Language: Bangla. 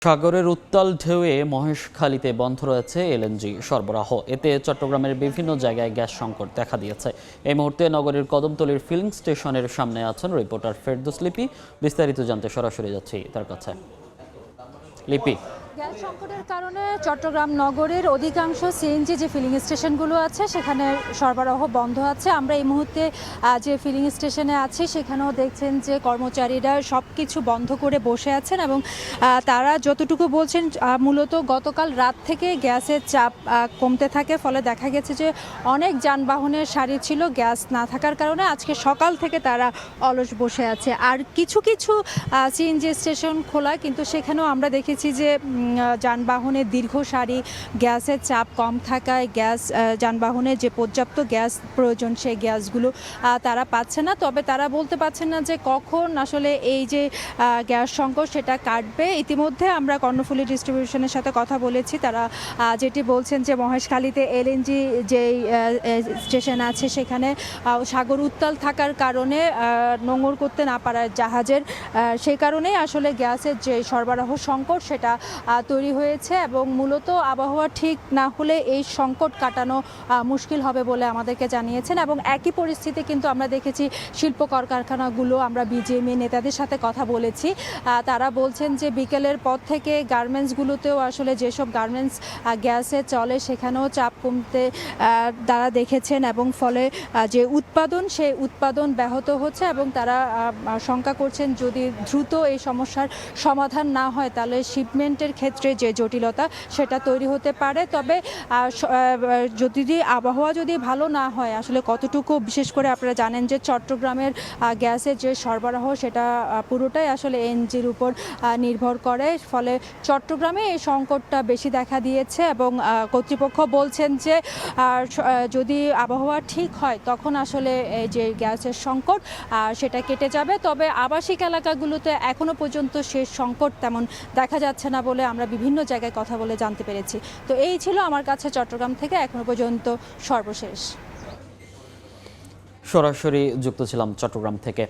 সাগরের উত্তাল ঢেউয়ে মহেশখালীতে বন্ধ রয়েছে এলএনজি সরবরাহ। এতে চট্টগ্রামের বিভিন্ন জায়গায় গ্যাস সংকট দেখা দিয়েছে। এই মুহূর্তে নগরীর কদমতলীর ফিলিং স্টেশনের সামনে আছেন রিপোর্টার ফেরদৌস লিপি। বিস্তারিত জানতে সরাসরি যাচ্ছি তার কাছে। লিপি, গ্যাস সংকটের কারণে চট্টগ্রাম নগরের অধিকাংশ সিএনজি যে ফিলিং স্টেশনগুলো আছে সেখানে সরবরাহ বন্ধ আছে। আমরা এই মুহূর্তে যে ফিলিং স্টেশনে আছি সেখানেও দেখছেন যে কর্মচারীরা সব কিছু বন্ধ করে বসে আছেন এবং তারা যতটুকু বলছেন মূলত গতকাল রাত থেকে গ্যাসের চাপ কমতে থাকে, ফলে দেখা গেছে যে অনেক যানবাহনের সারি ছিল গ্যাস না থাকার কারণে আজকে সকাল থেকে তারা অলস বসে আছে। আর কিছু কিছু সিএনজি স্টেশন খোলা, কিন্তু সেখানেও আমরা দেখেছি যে যানবাহনের দীর্ঘ সারি, গ্যাসের চাপ কম থাকায় যানবাহনে যে পর্যাপ্ত গ্যাস প্রয়োজন সেই গ্যাসগুলো তারা পাচ্ছে না। তবে তারা বলতে পারছেন না যে কখন আসলে এই যে গ্যাস সংকট সেটা কাটবে। ইতিমধ্যে আমরা কর্ণফুলী ডিস্ট্রিবিউশনের সাথে কথা বলেছি, তারা যেটি বলছেন যে মহেশখালীতে এলএনজি যেই স্টেশন আছে সেখানে সাগর উত্তাল থাকার কারণে নোঙর করতে না পারার জাহাজের সেই কারণেই আসলে গ্যাসের যে সরবরাহ সংকট সেটা তৈরি হয়েছে এবং মূলত আবহাওয়া ঠিক না হলে এই সংকট কাটানো মুশকিল হবে বলে আমাদেরকে জানিয়েছেন। এবং একই পরিস্থিতি কিন্তু আমরা দেখেছি শিল্প কলকারখানাগুলো, আমরা বিজিএমই নেতাদের সাথে কথা বলেছি, তারা বলছেন যে বিকেলের পর থেকে গার্মেন্টসগুলোতেও আসলে যেসব গার্মেন্টস গ্যাসে চলে সেখানেও চাপ কমতে তারা দেখেছেন এবং ফলে যে উৎপাদন সেই উৎপাদন ব্যাহত হচ্ছে এবং তারা শঙ্কা করছেন যদি দ্রুত এই সমস্যার সমাধান না হয় তাহলে শিপমেন্টের ক্ষেত্রে যে জটিলতা সেটা তৈরি হতে পারে। তবে যদি আবহাওয়া যদি ভালো না হয় আসলে কতটুকু, বিশেষ করে আপনারা জানেন যে চট্টগ্রামের গ্যাসের যে সরবরাহ সেটা পুরোটাই আসলে এনজির উপর নির্ভর করে, ফলে চট্টগ্রামে এই সংকটটা বেশি দেখা দিয়েছে এবং কর্তৃপক্ষ বলছেন যে যদি আবহাওয়া ঠিক হয় তখন আসলে যে গ্যাসের সংকট সেটা কেটে যাবে। তবে আবাসিক এলাকাগুলোতে এখনো পর্যন্ত শেষ সংকট তেমন দেখা যাচ্ছে না বলে আমরা বিভিন্ন জায়গায় কথা বলে জানতে পেরেছি। তো এই ছিল আমার কাছে চট্টগ্রাম থেকে এখনো পর্যন্ত সর্বশেষ। সরাসরি যুক্ত ছিলাম চট্টগ্রাম থেকে।